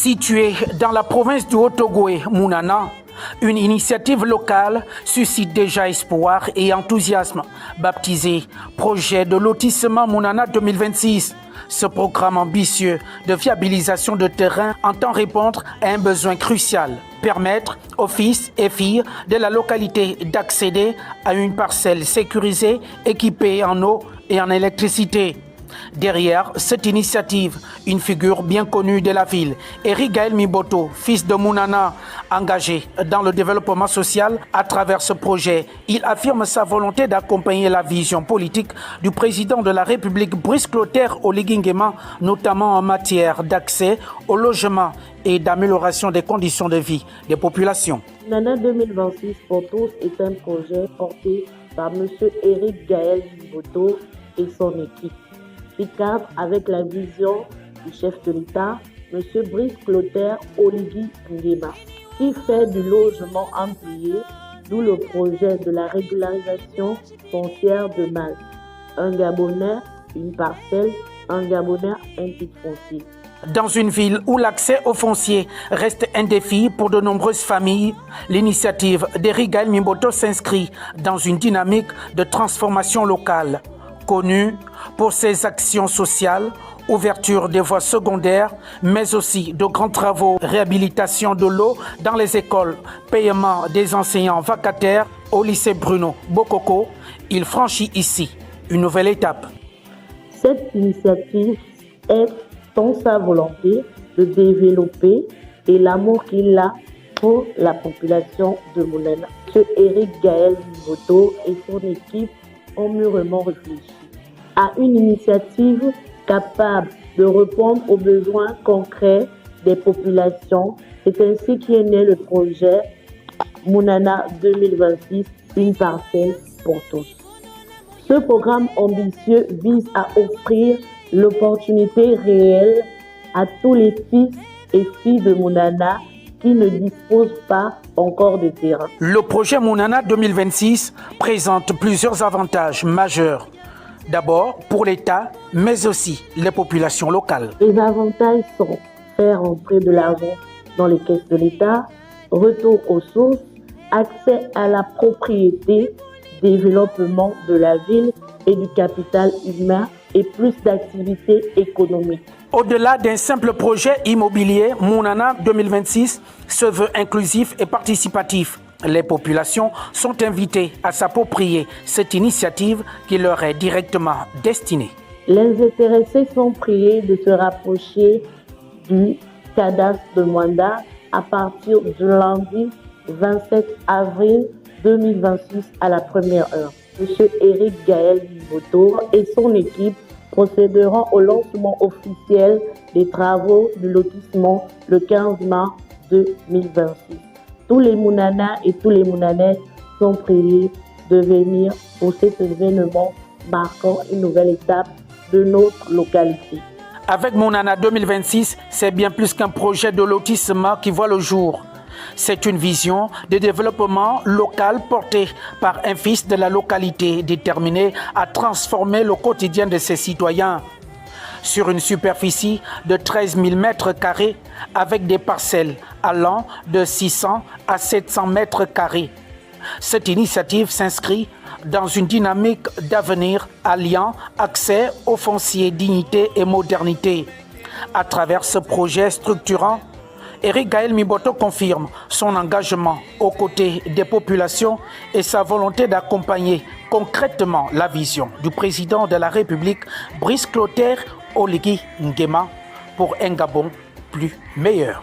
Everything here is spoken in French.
Située dans la province du Haut-Togoé, Mounana, une initiative locale suscite déjà espoir et enthousiasme. Baptisé Projet de lotissement Mounana 2026, ce programme ambitieux de viabilisation de terrain entend répondre à un besoin crucial, permettre aux fils et filles de la localité d'accéder à une parcelle sécurisée, équipée en eau et en électricité. Derrière cette initiative, une figure bien connue de la ville, Eric Gaël Miboto, fils de Mounana, engagé dans le développement social à travers ce projet. Il affirme sa volonté d'accompagner la vision politique du président de la République, Brice Clotaire Oligui Nguema, notamment en matière d'accès au logement et d'amélioration des conditions de vie des populations. Mounana 2026 pour tous est un projet porté par M. Eric Gaël Miboto et son équipe, qui cadre avec la vision du chef de l'État, M. Brice Clotaire Oligui Nguema, qui fait du logement employé, d'où le projet de la régularisation foncière de Malte. Un Gabonais, une parcelle, un Gabonais, un titre foncier. Dans une ville où l'accès au foncier reste un défi pour de nombreuses familles, l'initiative d'Eric Gaël Miboto s'inscrit dans une dynamique de transformation locale. Connu pour ses actions sociales, ouverture des voies secondaires, mais aussi de grands travaux, réhabilitation de l'eau dans les écoles, paiement des enseignants vacataires au lycée Bruno Bokoko, il franchit ici une nouvelle étape. Cette initiative est dans sa volonté de développer et l'amour qu'il a pour la population de Mounana. M. Eric Gaël Miboto et son équipe ont mûrement réfléchi à une initiative capable de répondre aux besoins concrets des populations. C'est ainsi qu'est né le projet Mounana 2026, une parcelle pour tous. Ce programme ambitieux vise à offrir l'opportunité réelle à tous les fils et filles de Mounana qui ne disposent pas encore de terrain. Le projet Mounana 2026 présente plusieurs avantages majeurs. D'abord pour l'État, mais aussi les populations locales. Les avantages sont faire entrer de l'argent dans les caisses de l'État, retour aux sources, accès à la propriété, développement de la ville et du capital humain et plus d'activités économiques. Au-delà d'un simple projet immobilier, Mounana 2026 se veut inclusif et participatif. Les populations sont invitées à s'approprier cette initiative qui leur est directement destinée. Les intéressés sont priés de se rapprocher du cadastre de Mwanda à partir du lundi 27 avril 2026 à la première heure. M. Eric Gaël Miboto et son équipe procéderont au lancement officiel des travaux du lotissement le 15 mars 2026. Tous les Mounana et tous les Mounanais sont priés de venir pour cet événement marquant une nouvelle étape de notre localité. Avec Mounana 2026, c'est bien plus qu'un projet de lotissement qui voit le jour. C'est une vision de développement local portée par un fils de la localité déterminé à transformer le quotidien de ses citoyens. Sur une superficie de 13 000 mètres carrés avec des parcelles allant de 600 à 700 mètres carrés. Cette initiative s'inscrit dans une dynamique d'avenir alliant accès au foncier, dignité et modernité. À travers ce projet structurant, Eric Gaël Miboto confirme son engagement aux côtés des populations et sa volonté d'accompagner concrètement la vision du président de la République, Brice Clotaire Oligui Nguema, pour un Gabon plus meilleur.